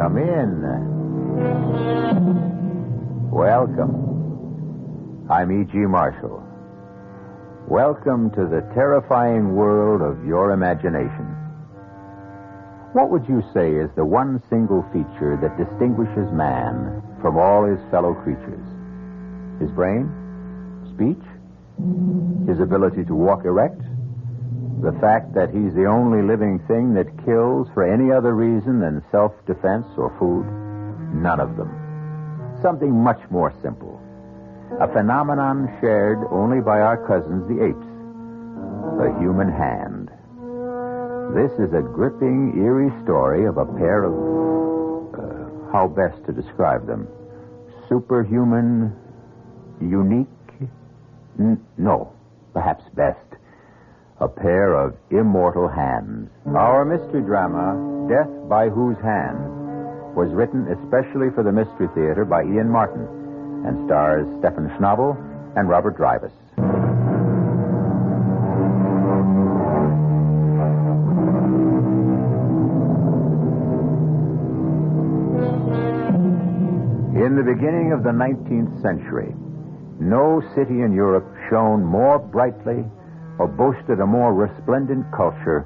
Come in. Welcome. I'm E.G. Marshall. Welcome to the terrifying world of your imagination. What would you say is the one single feature that distinguishes man from all his fellow creatures? His brain? Speech? His ability to walk erect? The fact that he's the only living thing that kills for any other reason than self-defense or food? None of them. Something much more simple. A phenomenon shared only by our cousins, the apes. The human hand. This is a gripping, eerie story of a pair of, how best to describe them? Superhuman, unique? No, perhaps best. A pair of immortal hands. Our mystery drama, Death by Whose Hand, was written especially for the Mystery Theater by Ian Martin and stars Stephen Schnabel and Robert Drivas. In the beginning of the 19th century, no city in Europe shone more brightly or boasted a more resplendent culture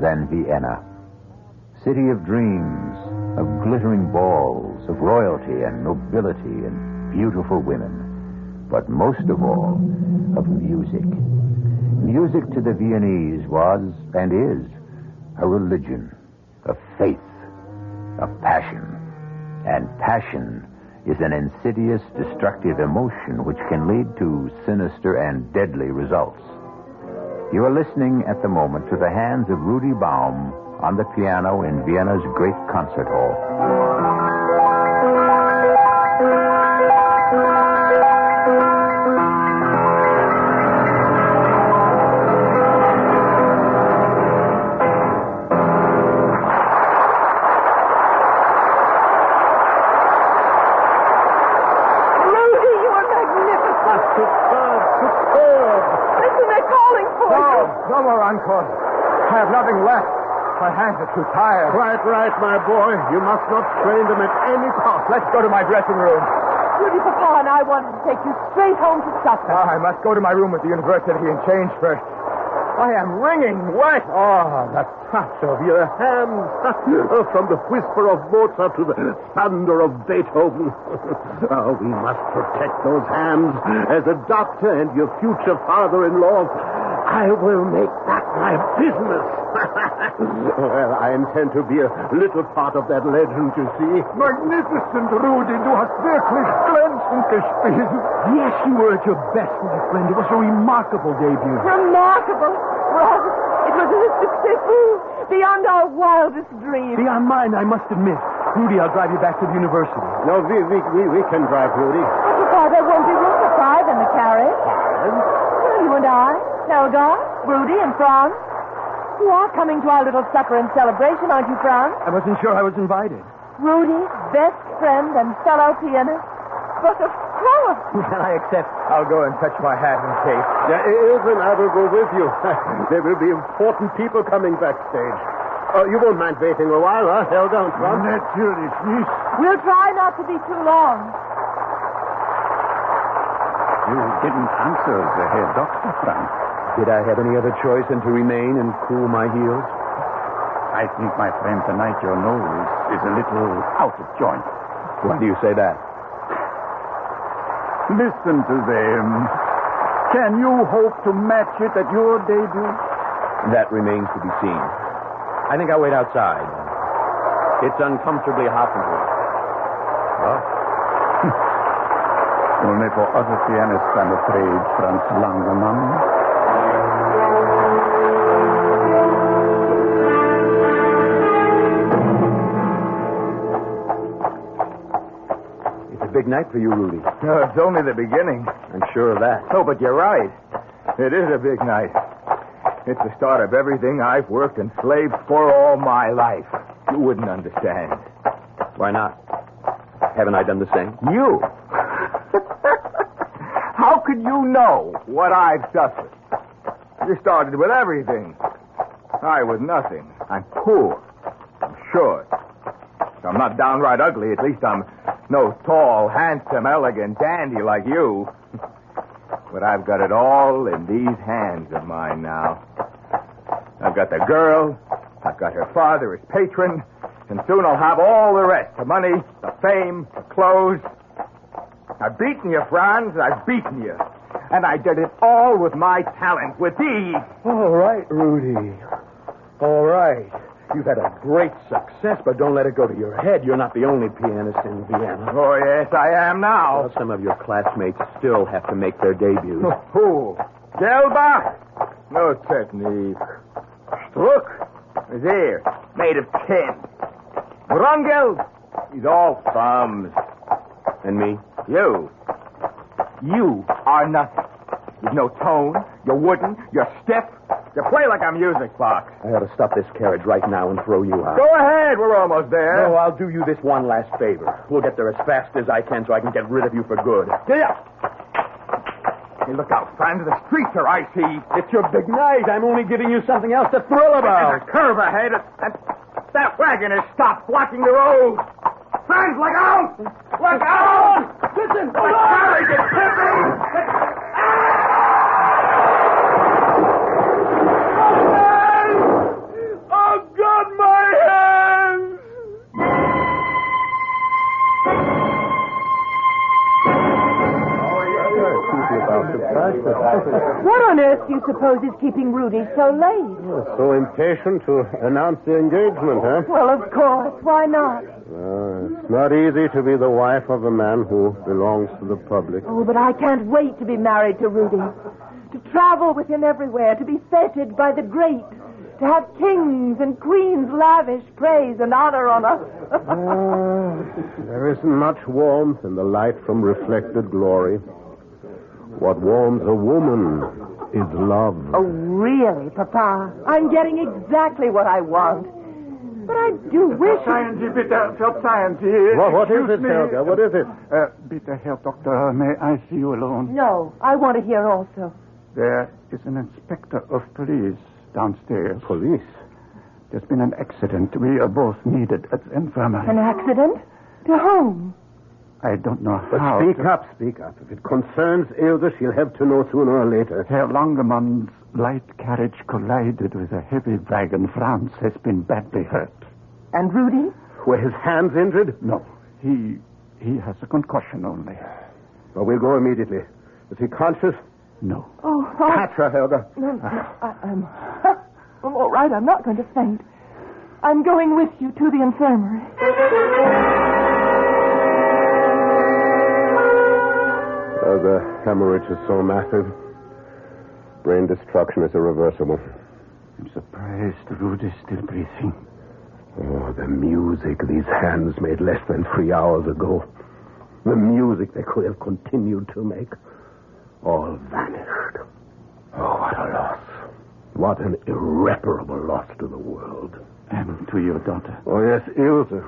than Vienna. City of dreams, of glittering balls, of royalty and nobility and beautiful women, but most of all, of music. Music to the Viennese was, and is, a religion, a faith, a passion. And passion is an insidious, destructive emotion which can lead to sinister and deadly results. You are listening at the moment to the hands of Rudy Baum on the piano in Vienna's great concert hall. I have nothing left. My hands are too tired. Right, my boy. You must not strain them at any cost. Let's go to my dressing room. Rudy, Papa and I wanted to take you straight home to supper. I must go to my room at the university and change first. I am wringing wet. Oh, the touch of your hands. From the whisper of Mozart to the thunder of Beethoven. Oh, we must protect those hands. As a doctor and your future father-in-law, I will make that my business. Well, I intend to be a little part of that legend, you see. Magnificent, Rudy. Du hast wirklich glänzend gespielt. Yes, you were at your best, my friend. It was a remarkable debut. Remarkable? Well, it was a success beyond our wildest dreams. Beyond mine, I must admit. Rudy, I'll drive you back to the university. No, we can drive, Rudy. But, Papa, there won't be room for five in the carriage. Well, you and I, Helga, Rudy, and Franz. You are coming to our little supper and celebration, aren't you, Franz? I wasn't sure I was invited. Rudy's best friend and fellow pianist. But of course. Well, I accept. I'll go and fetch my hat and cape. Yeah, Ilse and I will go with you. There will be important people coming backstage. You won't mind waiting a while, huh, Helga and Franz? Natürlich nicht. We'll try not to be too long. You didn't answer the Herr Doctor, Franz. Did I have any other choice than to remain and cool my heels? I think, my friend, tonight your nose is a little out of joint. Why do you say that? Listen to them. Can you hope to match it at your debut? That remains to be seen. I think I'll wait outside. It's uncomfortably hot in here. What? Only for other pianists, I'm afraid, Franz Langemann. Big night for you, Rudy. No, it's only the beginning. I'm sure of that. Oh, but you're right. It is a big night. It's the start of everything I've worked and slaved for all my life. You wouldn't understand. Why not? Haven't I done the same? You? How could you know what I've suffered? You started with everything. I with nothing. I'm poor. I'm short. I'm not downright ugly. At least I'm no tall, handsome, elegant dandy like you. But I've got it all in these hands of mine now. I've got the girl, I've got her father as patron, and soon I'll have all the rest. The money, the fame, the clothes. I've beaten you, Franz. I've beaten you. And I did it all with my talent, with these. All right, Rudy. All right. You've had a great success, but don't let it go to your head. You're not the only pianist in Vienna. Oh, yes, I am now. Well, some of your classmates still have to make their debuts. Who? Gelbach? No technique. Struck is here, made of tin. Wrangel, he's all thumbs. And me? You are nothing. You've no tone, you're wooden, you're stiff. You play like a music box. I ought to stop this carriage right now and throw you out. Go ahead, we're almost there. No, I'll do you this one last favor. We'll get there as fast as I can so I can get rid of you for good. Yeah. Hey, look out, Franz. The streets are icy. It's your big night. I'm only giving you something else to thrill about. There's a curve ahead, and that wagon has stopped blocking the road. Franz, look out! Look out! Listen! The carriage is tipping! Oh, God, my hands! What on earth do you suppose is keeping Rudy so late? So impatient to announce the engagement, huh? Well, of course. Why not? It's not easy to be the wife of a man who belongs to the public. Oh, but I can't wait to be married to Rudy. To travel with him everywhere, to be feted by the great, to have kings and queens lavish praise and honor on us. There isn't much warmth in the light from reflected glory. What warms a woman is love. Oh, really, Papa? I'm getting exactly what I want. But I do wish... What is it, Helga? What is it? Bitte, Herr Doctor, may I see you alone? No, I want to hear also. There is an inspector of police downstairs. Police? There's been an accident. We are both needed at the infirmary. An accident? To whom? I don't know But how. speak up. If it concerns Ilse, she'll have to know sooner or later. Herr Langemann's light carriage collided with a heavy wagon. Franz has been badly hurt. And Rudy? Were his hands injured? No, he has a concussion only. Well, we'll go immediately. Is he conscious? No. Oh, Catch her, Helga. No, I'm all right. I'm not going to faint. I'm going with you to the infirmary. The hemorrhage is so massive. Brain destruction is irreversible. I'm surprised Rudy's still breathing. Oh, the music these hands made less than 3 hours ago. The music they could have continued to make. All vanished. Oh, what a loss. What an irreparable loss to the world. And to your daughter. Oh, yes, Ilse.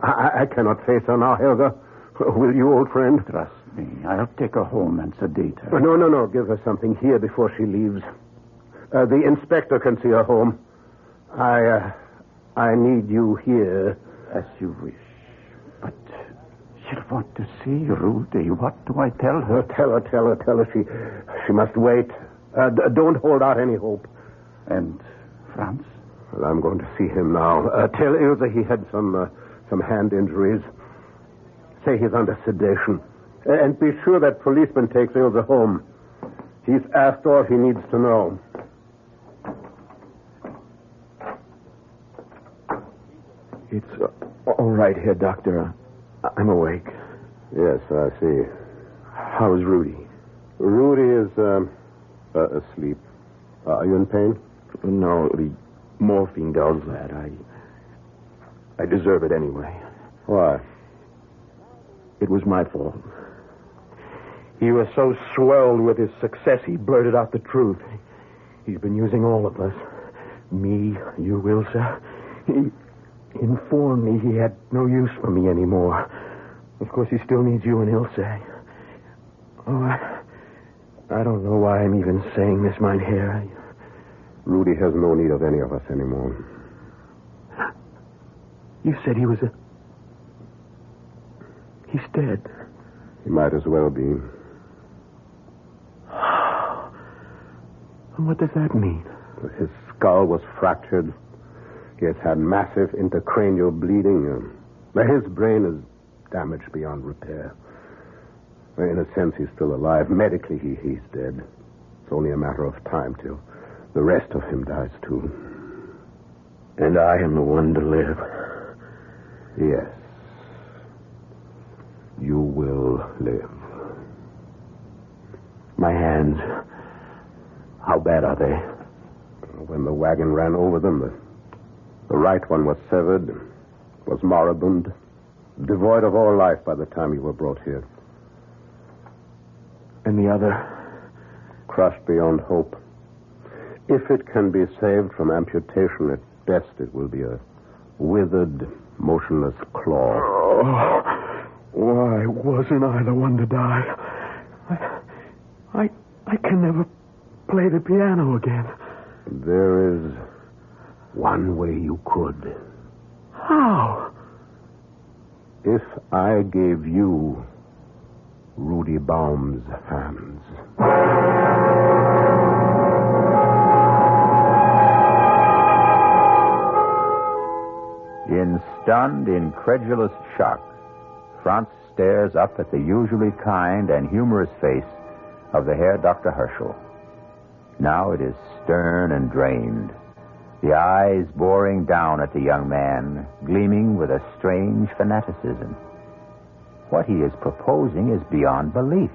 I cannot face her now, Helga. Will you, old friend? Trust me. I'll take her home and sedate her. No. Give her something here before she leaves. The inspector can see her home. I need you here. As you wish. But she'll want to see Rudy. What do I tell her? Tell her. She must wait. Don't hold out any hope. And Franz? Well, I'm going to see him now. Tell Ilse he had some hand injuries. Say he's under sedation. And be sure that policeman takes Ilse home. He's asked all he needs to know. It's all right here, Doctor. I'm awake. Yes, I see. How is Rudy? Rudy is asleep. Are you in pain? No, the morphine does that. I deserve it anyway. Why? It was my fault. He was so swelled with his success, he blurted out the truth. He's been using all of us. Me, you, Ilse. He informed me he had no use for me anymore. Of course, he still needs you and Ilse. Oh, I don't know why I'm even saying this, mein Herr. Rudy has no need of any of us anymore. You said he was a... He's dead. He might as well be. And what does that mean? His skull was fractured. He has had massive intracranial bleeding. His brain is damaged beyond repair. In a sense, he's still alive. Medically, he's dead. It's only a matter of time till the rest of him dies, too. And I am the one to live. Yes. You will live. My hands, how bad are they? When the wagon ran over them, the right one was severed, was moribund, devoid of all life by the time you were brought here. And the other? Crushed beyond hope. If it can be saved from amputation, at best it will be a withered, motionless claw. Oh, why wasn't I the one to die? I can never play the piano again. There is one way you could. How? If I gave you Rudy Baum's hands. In stunned, incredulous shock, Franz stares up at the usually kind and humorous face of the Herr Dr. Herschel. Now it is stern and drained, the eyes boring down at the young man, gleaming with a strange fanaticism. What he is proposing is beyond belief,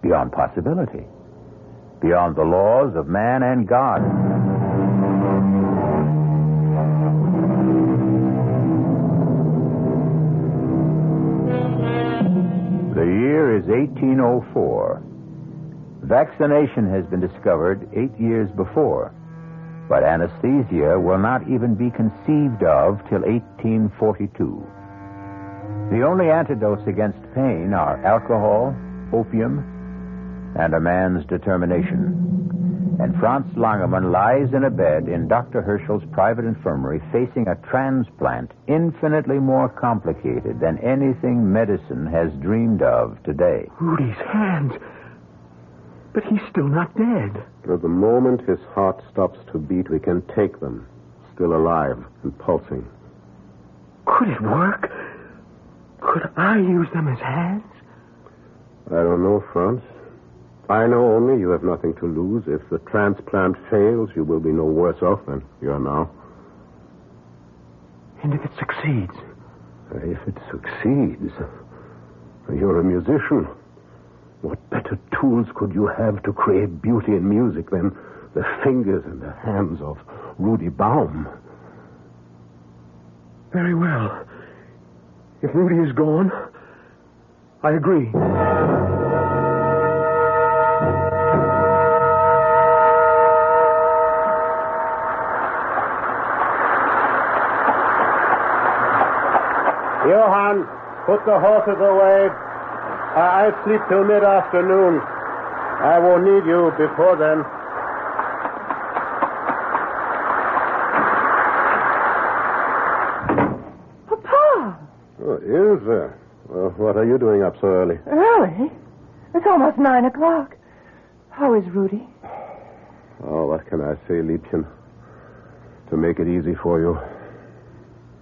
beyond possibility, beyond the laws of man and God. The year is 1804. Vaccination has been discovered 8 years before, but anesthesia will not even be conceived of till 1842. The only antidotes against pain are alcohol, opium, and a man's determination. And Franz Langermann lies in a bed in Dr. Herschel's private infirmary facing a transplant infinitely more complicated than anything medicine has dreamed of today. Rudy's hands. But he's still not dead. At the moment his heart stops to beat, we can take them, still alive and pulsing. Could it work? Could I use them as hands? I don't know, Franz. I know only you have nothing to lose. If the transplant fails, you will be no worse off than you are now. And if it succeeds? If it succeeds, you're a musician. What better tools could you have to create beauty in music than the fingers and the hands of Rudy Baum? Very well. If Rudy is gone, I agree. Johann, put the horses away. I'll sleep till mid-afternoon. I won't need you before then. Papa! Oh, Ilse. Well, what are you doing up so early? Early? It's almost 9 o'clock. How is Rudy? Oh, what can I say, Liebchen? To make it easy for you.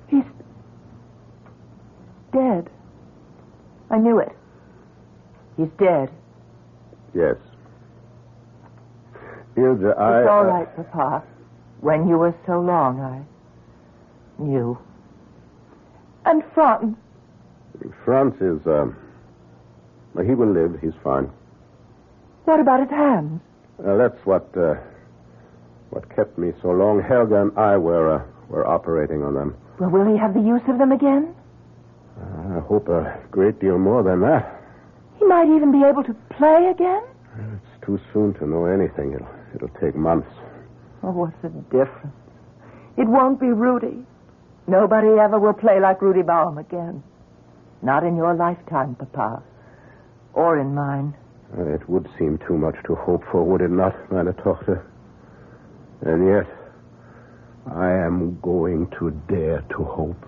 He's dead. I knew it. He's dead. Yes. Ilse, It's all right, Papa. When you were so long, I knew. And Franz? Franz is, he will live. He's fine. What about his hands? That's what kept me so long. Helga and I were operating on them. Well, will he have the use of them again? I hope a great deal more than that. He might even be able to play again? It's too soon to know anything. It'll take months. Oh, what's the difference? It won't be Rudy. Nobody ever will play like Rudy Baum again. Not in your lifetime, Papa. Or in mine. It would seem too much to hope for, would it not, meine Tochter? And yet, I am going to dare to hope.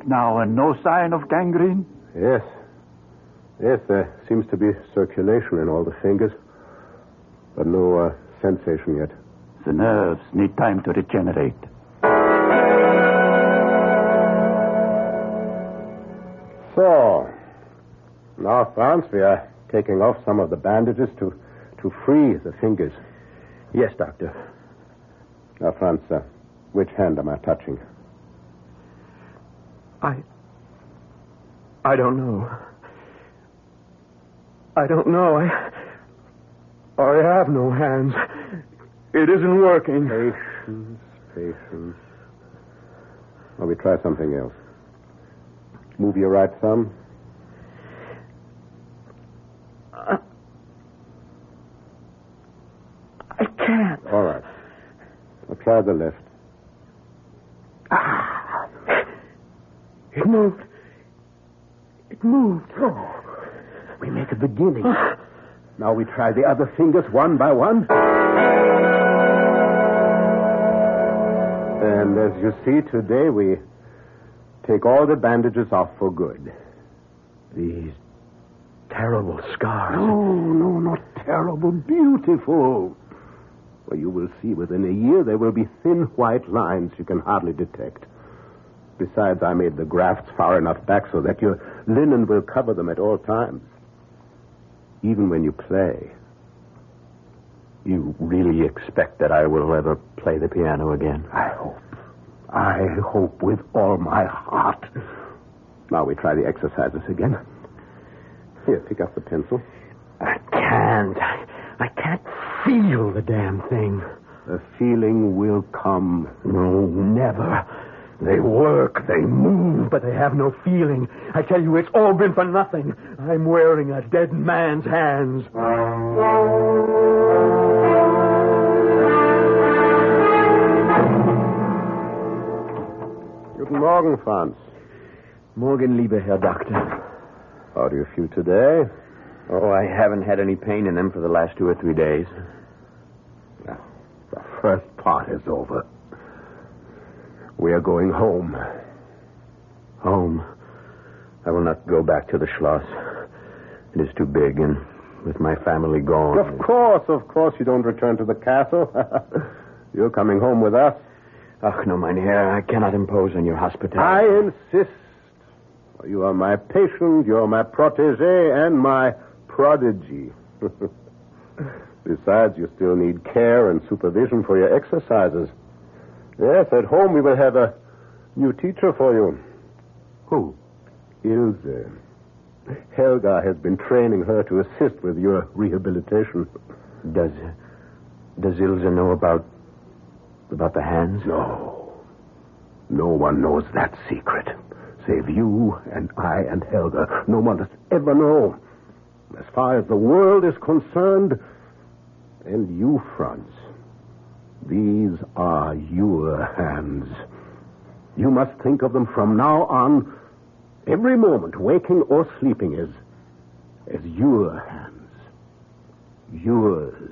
week now and no sign of gangrene? Yes. Yes, there seems to be circulation in all the fingers, but no sensation yet. The nerves need time to regenerate. So, now, Franz, we are taking off some of the bandages to free the fingers. Yes, Doctor. Now, Franz, which hand am I touching? I don't know. I don't know. I have no hands. It isn't working. Patience. Well, we try something else. Move your right thumb. I can't. All right. I'll try the left. It moved. It moved. Oh, we make a beginning. Now we try the other fingers one by one. And as you see, today we take all the bandages off for good. These terrible scars. No, not terrible. Beautiful. Well, you will see within a year there will be thin white lines you can hardly detect. Besides, I made the grafts far enough back so that your linen will cover them at all times. Even when you play. You really expect that I will ever play the piano again? I hope with all my heart. Now we try the exercises again. Here, pick up the pencil. I can't. I can't feel the damn thing. The feeling will come. No, never. They work, they move, but they have no feeling. I tell you, it's all been for nothing. I'm wearing a dead man's hands. Guten Morgen, Franz. Morgen, lieber Herr Doctor. How do you feel today? Oh, I haven't had any pain in them for the last 2 or 3 days. Well, the first part is over. We are going home. Home? I will not go back to the Schloss. It is too big, and with my family gone... Of course you don't return to the castle. You're coming home with us. Ach, no, Mynheer, I cannot impose on your hospitality. I insist. You are my patient, you're my protege, and my prodigy. Besides, you still need care and supervision for your exercises. Yes, at home we will have a new teacher for you. Who? Ilse. Helga has been training her to assist with your rehabilitation. Does Ilse know about the hands? No. No one knows that secret. Save you and I and Helga. No one does ever know. As far as the world is concerned, and you, Franz, these are your hands. You must think of them from now on, every moment, waking or sleeping, as your hands. Yours.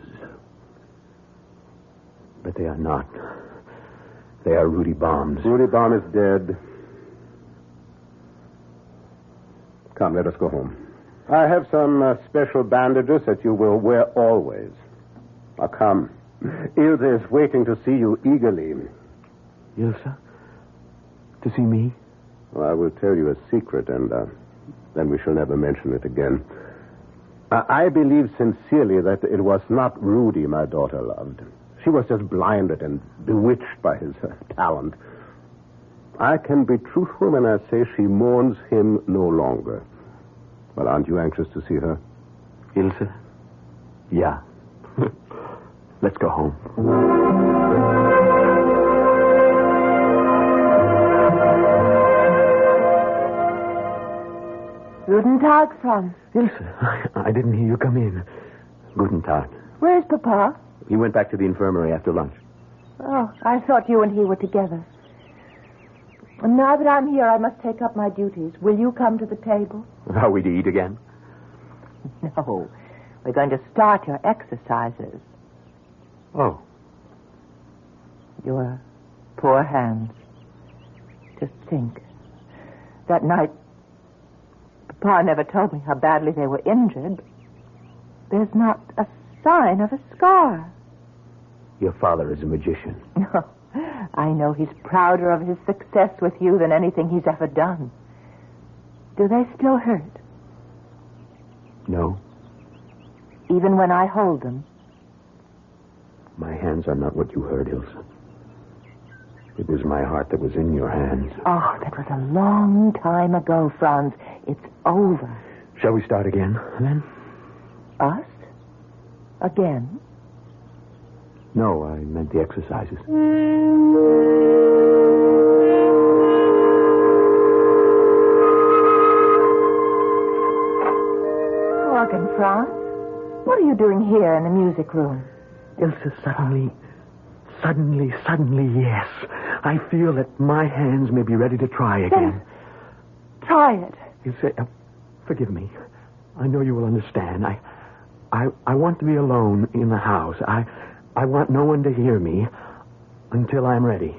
But they are not. They are Rudy Baum's. Rudy Baum is dead. Come, let us go home. I have some special bandages that you will wear always. Now, come. Ilse is waiting to see you eagerly. Ilse? To see me? Well, I will tell you a secret, and then we shall never mention it again. I believe sincerely that it was not Rudy my daughter loved. She was just blinded and bewitched by his talent. I can be truthful when I say she mourns him no longer. Well, aren't you anxious to see her? Ilse? Yeah. Let's go home. Guten Tag, Franz. Ilse, I didn't hear you come in. Guten Tag. Where's Papa? He went back to the infirmary after lunch. Oh, I thought you and he were together. And now that I'm here, I must take up my duties. Will you come to the table? Are we to eat again? No. We're going to start your exercises. Oh. Your poor hands. Just think. That night, Papa never told me how badly they were injured. There's not a sign of a scar. Your father is a magician. No, I know he's prouder of his success with you than anything he's ever done. Do they still hurt? No. Even when I hold them? My hands are not what you heard, Ilse. It was my heart that was in your hands. Oh, that was a long time ago, Franz. It's over. Shall we start again, then? Us? Again? No, I meant the exercises. Morgan, Franz. What are you doing here in the music room? Ilse, suddenly, yes. I feel that my hands may be ready to try again. Then try it. Ilse, forgive me. I know you will understand. I want to be alone in the house. I want no one to hear me until I'm ready.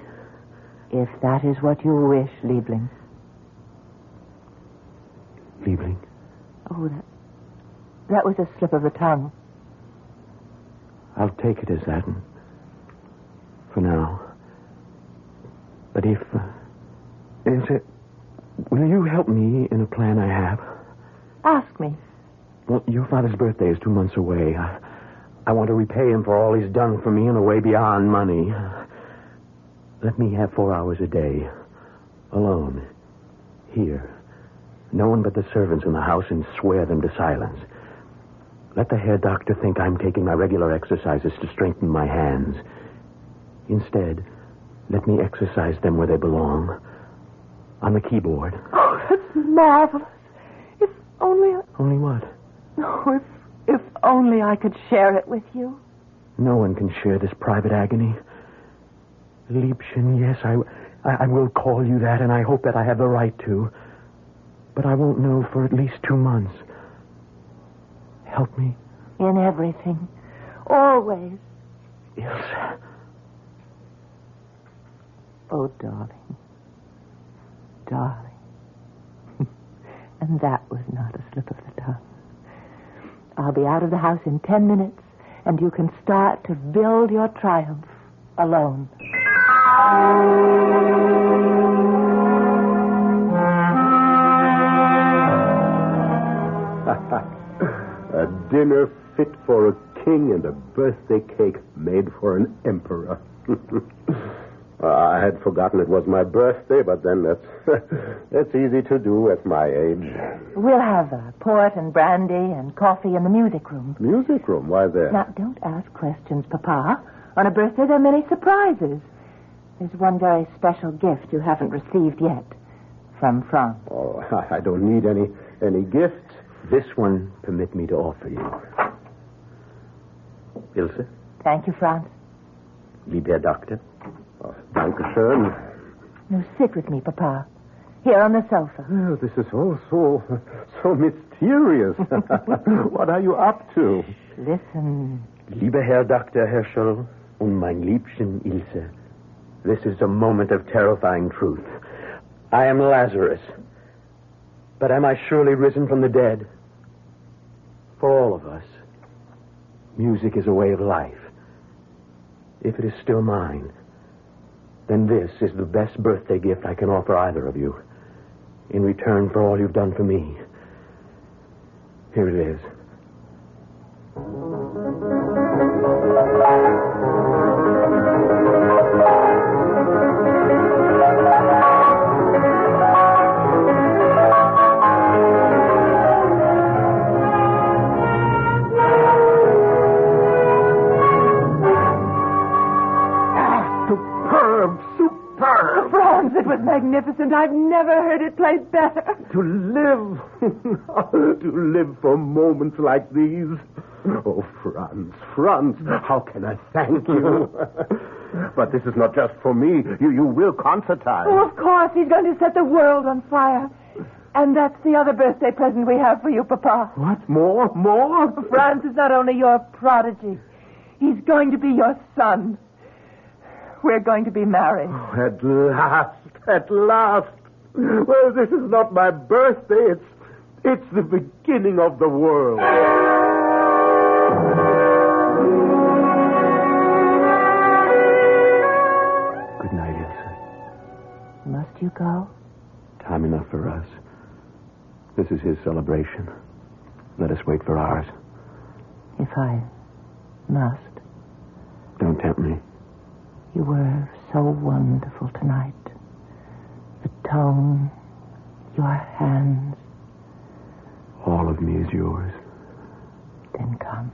If that is what you wish, Liebling. Liebling? Oh, that was a slip of the tongue. I'll take it as that for now. But if will you help me in a plan I have? Ask me. Well, your father's birthday is 2 months away. I want to repay him for all he's done for me in a way beyond money. Let me have 4 hours a day. Alone. Here. No one but the servants in the house, and swear them to silence. Let the hair doctor think I'm taking my regular exercises to strengthen my hands. Instead, let me exercise them where they belong. On the keyboard. Oh, that's marvelous. If only... Only what? Oh, if only I could share it with you. No one can share this private agony. Liebchen, yes, I will call you that, and I hope that I have the right to. But I won't know for at least 2 months. Help me. In everything. Always. Ilse. Oh, darling. Darling. And that was not a slip of the tongue. I'll be out of the house in 10 minutes, and you can start to build your triumph alone. A dinner fit for a king and a birthday cake made for an emperor. I had forgotten it was my birthday, but then that's easy to do at my age. We'll have port and brandy and coffee in the music room. Music room? Why there? Now, don't ask questions, Papa. On a birthday, there are many surprises. There's one very special gift you haven't received yet. From Franz. Oh, I don't need any gifts. This one, permit me to offer you. Ilse? Thank you, Franz. Lieber Doctor? Oh, danke schön. Now sit with me, Papa. Here on the sofa. Oh, this is all so mysterious. What are you up to? Listen. Lieber Herr Dr. Herschel und mein Liebchen Ilse, this is a moment of terrifying truth. I am Lazarus. But am I surely risen from the dead? For all of us, music is a way of life. If it is still mine, then this is the best birthday gift I can offer either of you. In return for all you've done for me. Here it is. It was magnificent. I've never heard it played better. To live for moments like these. Oh, Franz, how can I thank you? But this is not just for me. You will concertize. Oh, of course. He's going to set the world on fire. And that's the other birthday present we have for you, Papa. What? More? Franz is not only your prodigy. He's going to be your son. We're going to be married. Oh, at last. Well, this is not my birthday. It's the beginning of the world. Good night, Ilsa. Must you go? Time enough for us. This is his celebration. Let us wait for ours. If I must. Don't tempt me. You were so wonderful tonight. The tone, your hands. All of me is yours. Then come.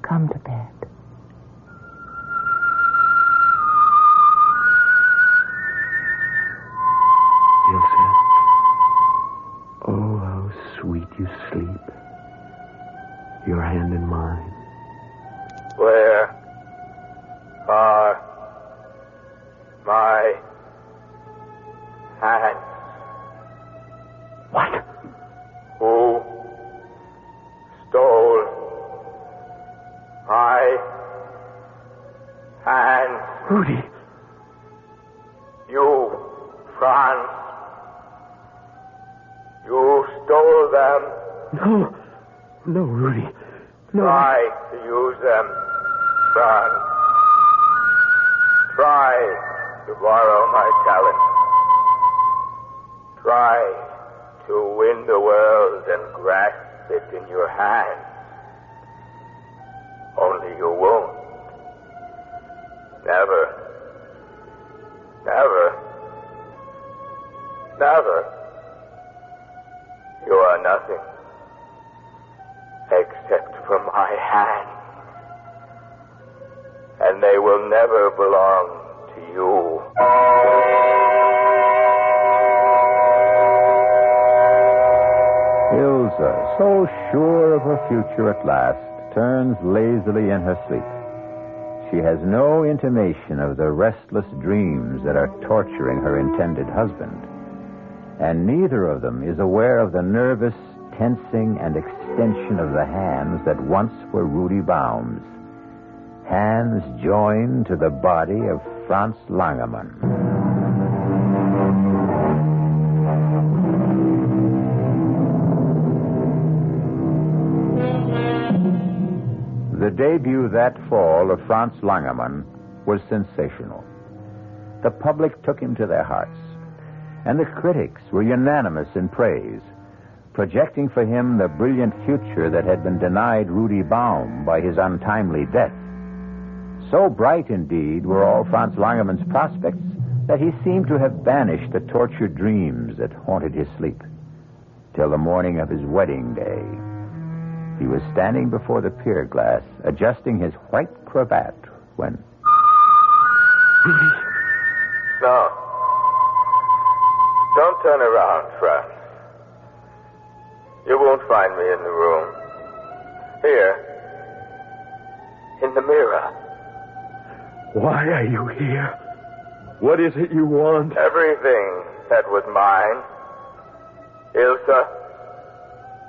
Come to bed. Ilsa. Oh, how sweet you sleep. Your hand in mine. Where are my hands? What? Who stole my hands? Rudy. You, Franz. You stole them. No. No, Rudy. No. Try to use them, Franz. Try to borrow my talent. Try to win the world and grasp it in your hands. Only you won't. Never. Never. Never. You are nothing except for my hands. And they will never belong to you. Ilsa, so sure of her future at last, turns lazily in her sleep. She has no intimation of the restless dreams that are torturing her intended husband. And neither of them is aware of the nervous tensing and extension of the hands that once were Rudy Baum's. Hands joined to the body of Franz Langermann. The debut that fall of Franz Langermann was sensational. The public took him to their hearts, and the critics were unanimous in praise, projecting for him the brilliant future that had been denied Rudy Baum by his untimely death. So bright, indeed, were all Franz Langermann's prospects that he seemed to have banished the tortured dreams that haunted his sleep, till the morning of his wedding day. He was standing before the pier glass, adjusting his white cravat, when... Rudy. No. Don't turn around, Franz. You won't find me in the room. Here. In the mirror. Why are you here? What is it you want? Everything that was mine. Ilsa.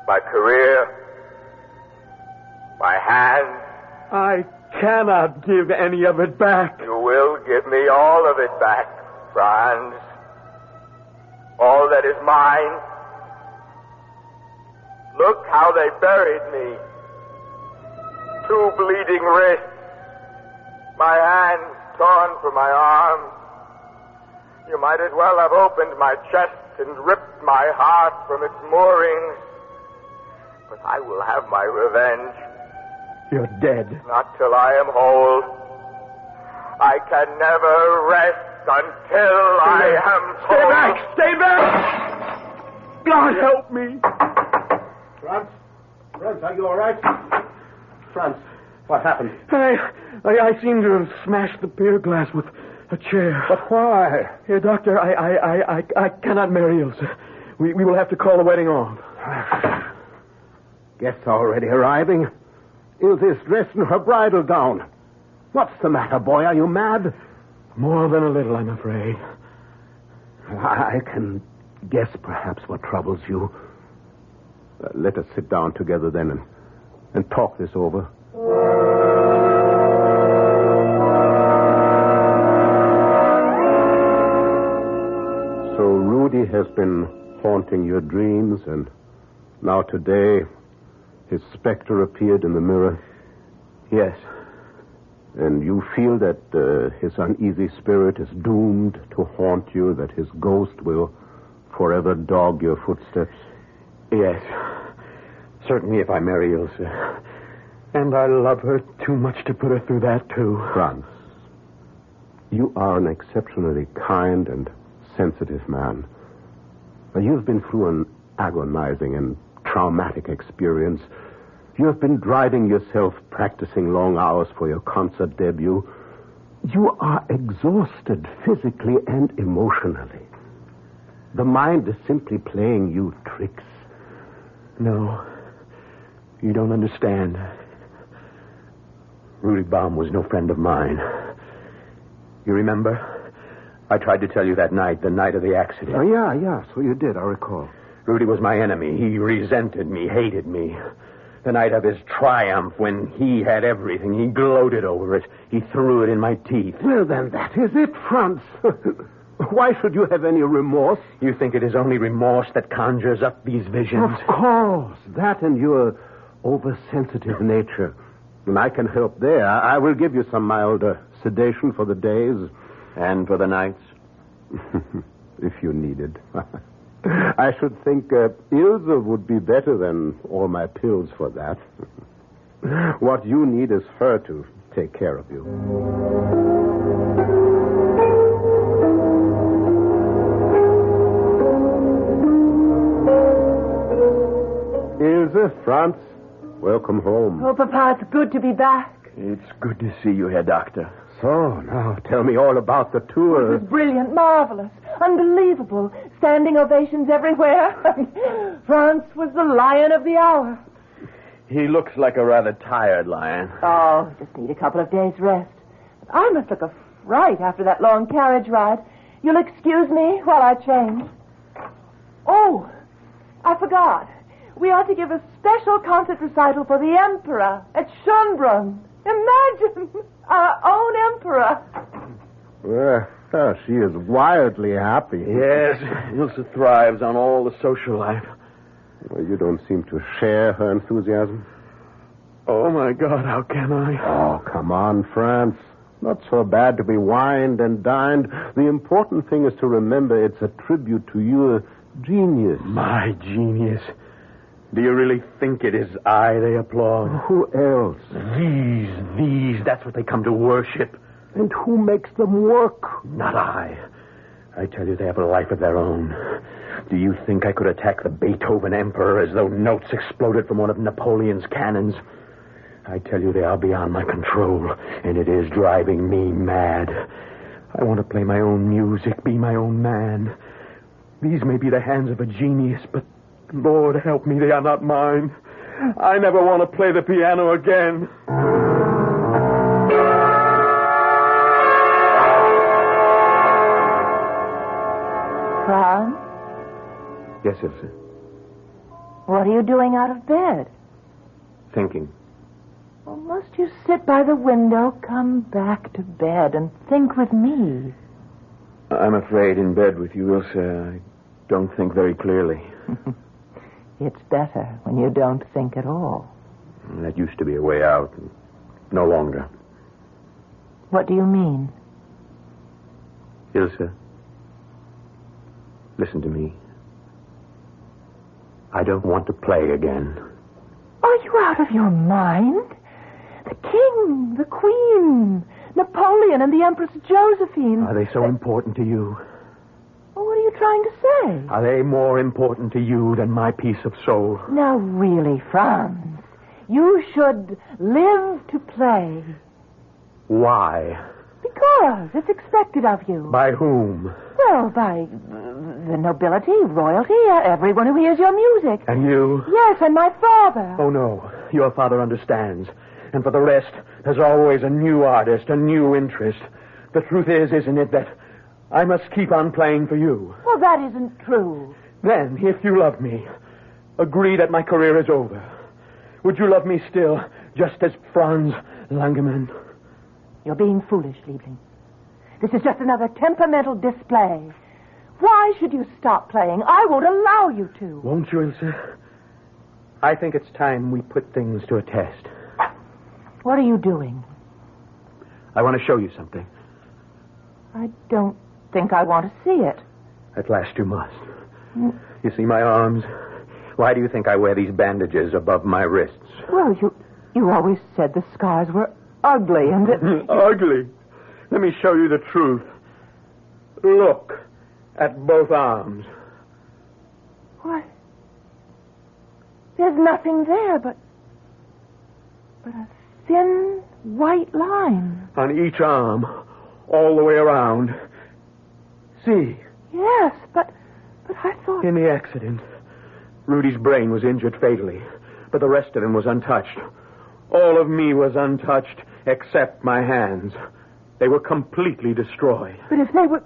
My career. My hands. I cannot give any of it back. You will give me all of it back, Franz. All that is mine. Look how they buried me. 2 bleeding wrists. My hands torn from my arms. You might as well have opened my chest and ripped my heart from its moorings. But I will have my revenge. You're dead. Not till I am whole. I can never rest until I am Stay whole. back! Stay back! God help me! Franz? Franz, are you all right? Franz, what happened? I seem to have smashed the pier glass with a chair. But why? Here, Doctor, I cannot marry Ilsa. We will have to call the wedding off. Guests already arriving. Ilsa's dressed in her bridal gown. What's the matter, boy? Are you mad? More than a little, I'm afraid. I can guess perhaps what troubles you. Let us sit down together then and talk this over. has been haunting your dreams, and now today his specter appeared in the mirror? Yes. And you feel that his uneasy spirit is doomed to haunt you, that his ghost will forever dog your footsteps? Yes. Certainly if I marry Ilse. And I love her too much to put her through that, too. Franz, you are an exceptionally kind and sensitive man. You've been through an agonizing and traumatic experience. You have been driving yourself, practicing long hours for your concert debut. You are exhausted physically and emotionally. The mind is simply playing you tricks. No, you don't understand. Rudy Baum was no friend of mine. You remember? I tried to tell you that night, the night of the accident. Oh, yeah, so you did, I recall. Rudy was my enemy. He resented me, hated me. The night of his triumph, when he had everything, he gloated over it. He threw it in my teeth. Well, then, that is it, Franz. Why should you have any remorse? You think it is only remorse that conjures up these visions? Of course. That and your oversensitive nature. And I can help there. I will give you some mild sedation for the days. And for the nights? If you need it. I should think Ilse would be better than all my pills for that. What you need is her to take care of you. Ilse, Franz, welcome home. Oh, Papa, it's good to be back. It's good to see you, Herr Doctor. So, now tell me all about the tour. It was brilliant, marvelous, unbelievable. Standing ovations everywhere. France was the lion of the hour. He looks like a rather tired lion. Oh, just need a couple of days' rest. I must look a fright after that long carriage ride. You'll excuse me while I change. Oh, I forgot. We ought to give a special concert recital for the Emperor at Schönbrunn. Imagine, our own Emperor. Well, she is wildly happy. Yes, Ilse thrives on all the social life. Well, you don't seem to share her enthusiasm. Oh, my God, how can I? Oh, come on, Franz. Not so bad to be wined and dined. The important thing is to remember it's a tribute to your genius. My genius. Do you really think it is I they applaud? Who else? These, that's what they come to worship. And who makes them work? Not I. I tell you, they have a life of their own. Do you think I could attack the Beethoven Emperor as though notes exploded from one of Napoleon's cannons? I tell you, they are beyond my control, and it is driving me mad. I want to play my own music, be my own man. These may be the hands of a genius, but Lord help me, they are not mine. I never want to play the piano again. Franz? Yes, Ilse. What are you doing out of bed? Thinking. Well, must you sit by the window, come back to bed, and think with me? I'm afraid in bed with you, Ilse, I don't think very clearly. It's better when you don't think at all. That used to be a way out. No longer. What do you mean? Ilse, listen to me. I don't want to play again. Are you out of your mind? The king, the queen, Napoleon, and the Empress Josephine. Are they so important to you? Well, what are you trying to say? Are they more important to you than my peace of soul? Now, really, Franz, you should live to play. Why? Because it's expected of you. By whom? Well, by the nobility, royalty, everyone who hears your music. And you? Yes, and my father. Oh, no. Your father understands. And for the rest, there's always a new artist, a new interest. The truth is, isn't it, that I must keep on playing for you? Well, that isn't true. Then, if you love me, agree that my career is over. Would you love me still, just as Franz Langemann? You're being foolish, Liebling. This is just another temperamental display. Why should you stop playing? I won't allow you to. Won't you, Ilse? I think it's time we put things to a test. What are you doing? I want to show you something. I don't think I want to see it. At last you must. You see my arms? Why do you think I wear these bandages above my wrists? Well, you always said the scars were ugly and that... Ugly? Let me show you the truth. Look at both arms. Why? There's nothing there but a thin white line. On each arm, all the way around. See? Yes, but I thought... In the accident, Rudy's brain was injured fatally, but the rest of him was untouched. All of me was untouched, except my hands. They were completely destroyed. But if they were...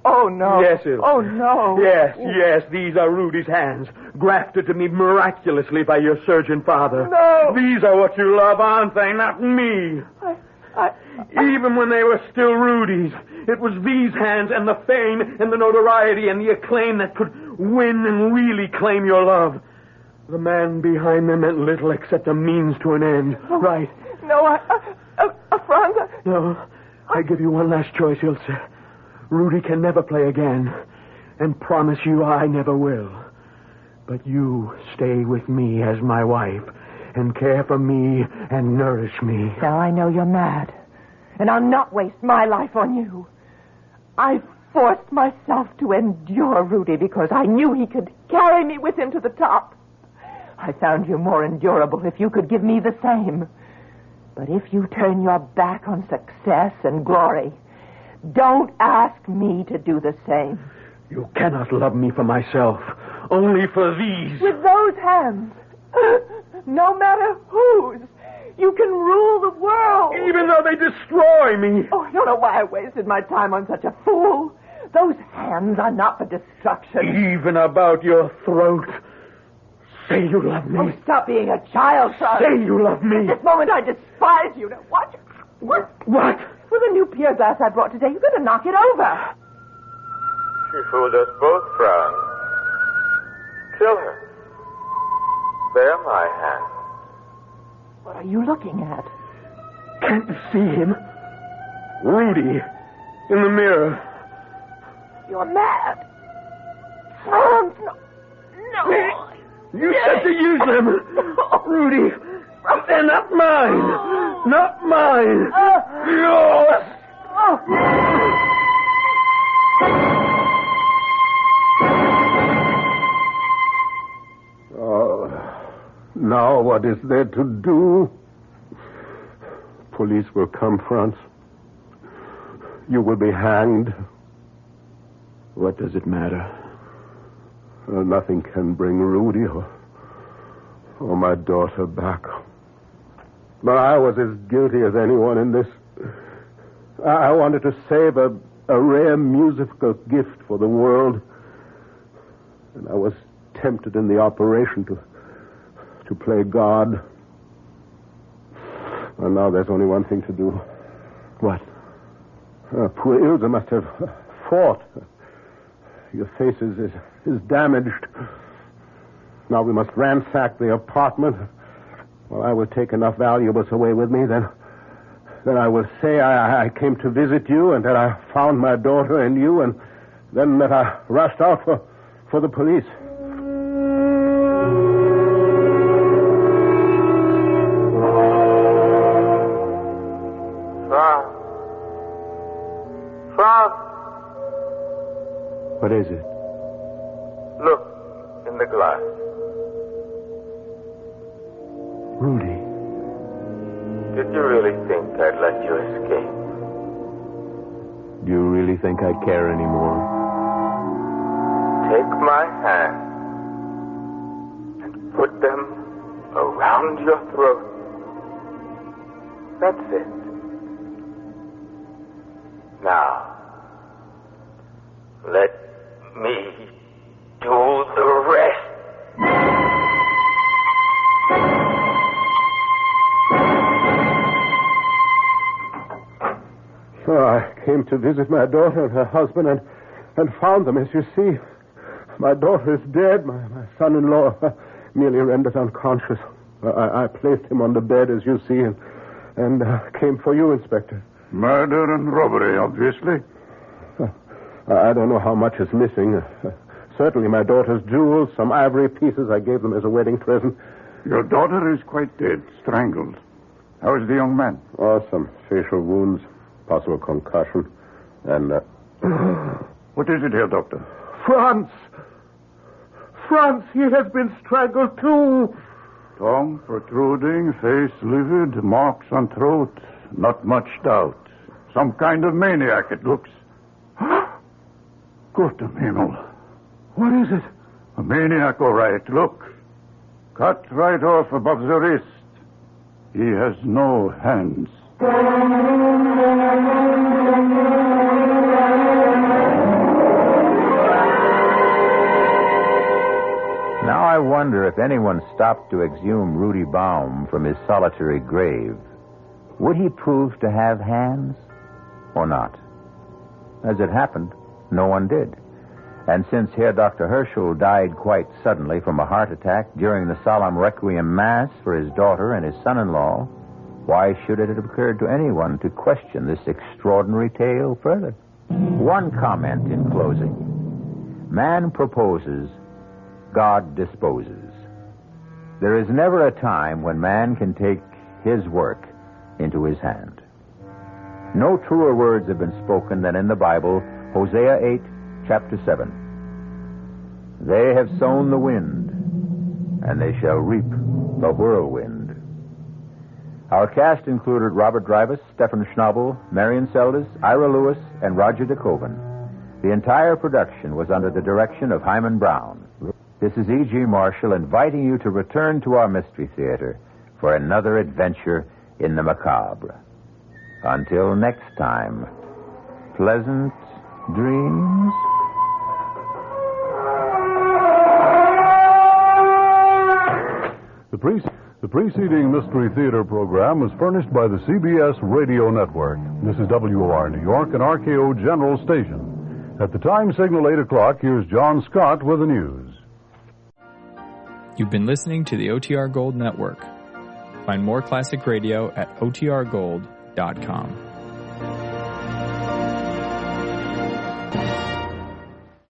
Oh, no. Yes, Ilse. Oh, no. Yes, these are Rudy's hands, grafted to me miraculously by your surgeon father. No. These are what you love, aren't they? Not me. Even when they were still Rudy's, it was these hands and the fame and the notoriety and the acclaim that could win and really claim your love. The man behind them meant little except a means to an end. Oh, right. No, Franz. No, I give you one last choice, Ilse. Rudy can never play again, and promise you I never will. But you stay with me as my wife, and care for me and nourish me. Now I know you're mad, and I'll not waste my life on you. I forced myself to endure Rudy because I knew he could carry me with him to the top. I found you more endurable if you could give me the same. But if you turn your back on success and glory, don't ask me to do the same. You cannot love me for myself, only for these. With those hands, no matter whose, you can rule the world. Even though they destroy me. Oh, I don't know why I wasted my time on such a fool. Those hands are not for destruction. Even about your throat. Say you love me. Oh, stop being a child, son. Say you love me. At this moment, I despise you. Now, watch. What? With the new pier glass I brought today, you better knock it over. She fooled us both, Franz. Kill her. They're my hands. What are you looking at? Can't you see him? Rudy. In the mirror. You're mad. Franz, no. You said to use them. Rudy. They're not mine. Not mine. Yours. Now what is there to do? Police will come, Franz. You will be hanged. What does it matter? Nothing can bring Rudy or my daughter back. But I was as guilty as anyone in this. I wanted to save a rare musical gift for the world. And I was tempted in the operation to play God. And now there's only one thing to do. What? Poor Ilse must have fought. Your face is damaged. Now we must ransack the apartment. Well, I will take enough valuables away with me, then I will say I came to visit you, and that I found my daughter and you, and then that I rushed out for the police. Franz! What is it? Look in the glass. Rudy. Did you really think I'd let you escape? Do you really think I care anymore? Take my hand and put them around your throat. That's it. Now, let me do the rest. So I came came to visit my daughter and her husband and found them, as you see. My daughter is dead. My son-in-law merely rendered unconscious. I placed him on the bed, as you see, and came for you, Inspector. Murder and robbery, obviously. I don't know how much is missing. Certainly my daughter's jewels, some ivory pieces. I gave them as a wedding present. Your daughter is quite dead, strangled. How is the young man? Oh, some facial wounds, possible concussion, and... What is it here, Doctor? Franz! Franz, he has been strangled, too. Tongue protruding, face livid, marks on throat. Not much doubt. Some kind of maniac, it looks. Gott im Himmel. What is it? A maniac, all right. Look. Cut right off above the wrist. He has no hands. Now I wonder if anyone stopped to exhume Rudy Baum from his solitary grave. Would he prove to have hands or not? As it happened, no one did. And since Herr Dr. Herschel died quite suddenly from a heart attack during the solemn requiem mass for his daughter and his son-in-law, why should it have occurred to anyone to question this extraordinary tale further? One comment in closing. Man proposes, God disposes. There is never a time when man can take his work into his hand. No truer words have been spoken than in the Bible, Hosea 8, chapter 7. They have sown the wind, and they shall reap the whirlwind. Our cast included Robert Drivas, Stephen Schnabel, Marion Seldes, Ira Lewis, and Roger DeKoven. The entire production was under the direction of Hyman Brown. This is E.G. Marshall inviting you to return to our Mystery Theater for another adventure in the macabre. Until next time, pleasant dreams. The preceding Mystery Theater program was furnished by the CBS Radio Network. This is WOR New York and RKO General Station. At the time signal 8 o'clock, here's John Scott with the news. You've been listening to the OTR Gold Network. Find more classic radio at otrgold.com.